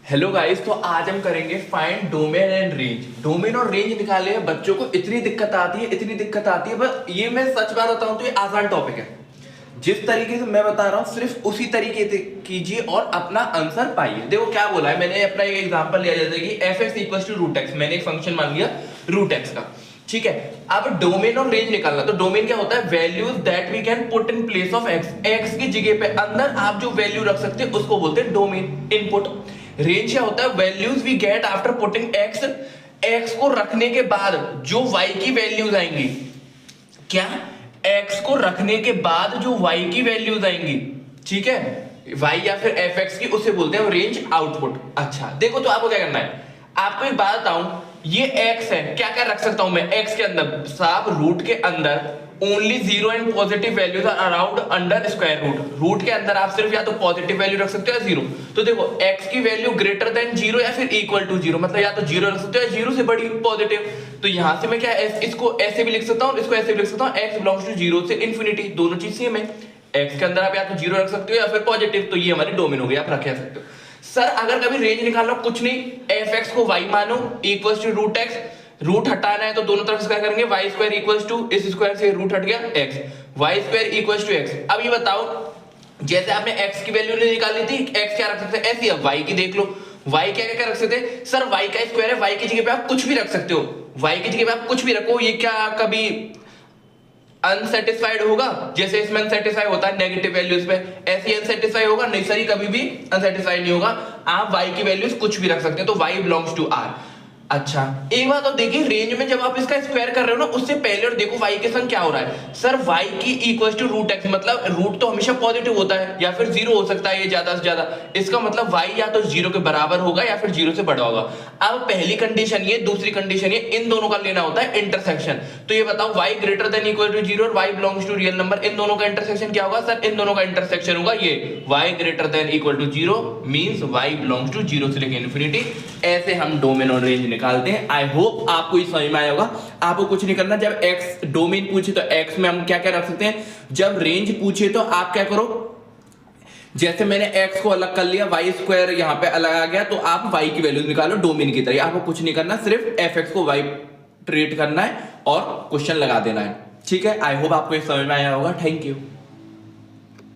Hello guys, तो आज हम करेंगे find domain and range. Domain और रेंज निकालने में बच्चों को इतनी दिक्कत आती है बस ये मैं सच बात बताऊं तो ये आसान टॉपिक है। जिस तरीके से मैं बता रहा हूं सिर्फ उसी तरीके से कीजिए और अपना आंसर पाइए। देखो क्या बोला है मैंने, अपना एक एग्जांपल लिया जैसे कि f(x = √x), मैंने एक फंक्शन मान लिया √x का, ठीक है। अब डोमेन और रेंज निकालना, तो डोमेन क्या होता है? Values that we can put in place of x की जगह पे अंदर आप जो वैल्यू रख सकते हैं उसको बोलते हैं डोमेन, इनपुट। रेंज क्या होता है? Values we get after putting x को रखने के बाद जो y की वैल्यूज आएंगी, क्या x को रखने के बाद जो y की वैल्यूज आएंगी, ठीक है, y या फिर fx की, उसे बोलते हैं रेंज आउटपुट। अच्छा देखो, तो आपको क्या करना है, आपको एक बात बताऊं, ये x है, क्या क्या रख सकता हूं मैं x के अंदर? साहब रूट के अंदर only 0 and positive values are around under square root. Root के अंदर आप सिर्फ या तो पॉजिटिव वैल्यू रख सकते हो या 0। तो देखो x की वैल्यू ग्रेटर देन 0 या फिर इक्वल टू 0, मतलब या तो 0 रख सकते हो या 0 से बड़ी पॉजिटिव। तो यहां से मैं क्या इसको ऐसे भी लिख सकता हूं, इसको ऐसे भी लिख सकता हूं, x बिलोंग्स टू 0 से इंफिनिटी, दोनों चीज सेम है। x के अंदर आप या तो 0 रख सकते हो या फिर पॉजिटिव, तो ये हमारी डोमेन हो गई, आप रख सकते हो। सर अगर कभी रेंज निकालना, कुछ नहीं, fx को y मानो इक्वल्स टू √x, रूट हटाना है तो दोनों तरफ स्क्वायर करेंगे, y² इक्वल्स टू, इस स्क्वायर से रूट हट गया x, y² equals to x। अब ये बताओ, जैसे आपने x की वैल्यू निकाली थी, x क्या रख सकते हैं ऐसी, अब y की देख लो, y क्या क्या रख सकते हैं? सर y का स्क्वायर है, y की जगह पे आप कुछ भी रख सकते हो, y की जगह पे आप कुछ भी रखो। ये क्या कभी अनसेटिस्फाइड होगा? जैसे इसमें अनसेटिस्फाई होता है नेगेटिव वैल्यूज पे, ऐसे अनसेटिस्फाई होगा? नहीं सर, कभी भी अनसेटिस्फाई नहीं होगा। आप y की वैल्यूज कुछ भी रख सकते हैं, तो y बिलोंग्स टू r। अच्छा एक बात और देखिए, रेंज में जब आप इसका स्क्वायर कर रहे हो ना, उससे पहले और देखो y के संग क्या हो रहा है। सर y की इक्वल टू √x, मतलब रूट तो हमेशा पॉजिटिव होता है या फिर 0 हो सकता है, ये ज्यादा से ज्यादा, इसका मतलब y या तो 0 के बराबर होगा या फिर 0 से बड़ा होगा। अब पहली कंडीशन ये, दूसरी कंडीशन ये, इन दोनों का लेना होता है इंटरसेक्शन। तो ये बताओ y greater than equal to 0 और y belongs to real number, इन दोनों का इंटरसेक्शन क्या होगा? सर इन दोनों का इंटरसेक्शन होगा ये, y greater than equal to 0 means y belongs to 0 से लेकर इंफिनिटी। ऐसे हम डोमेन और रेंज निकालते हैं। आई होप आपको ये समझ में आया होगा। आपको कुछ नहीं करना, जब x डोमेन पूछे तो x में हम क्या क्या रख सकते हैं, जब रेंज पूछे तो आप क्या करो, जैसे मैंने x को अलग कर लिया, y² यहां पे अलग आ गया, तो आप y की वैल्यू निकालो डोमेन की तरह। आपको कुछ नहीं करना, सिर्फ fx को y ट्रीट करना है और क्वेश्चन लगा देना है, ठीक है। आई होप आपको ये समझ में आया होगा। Thank you.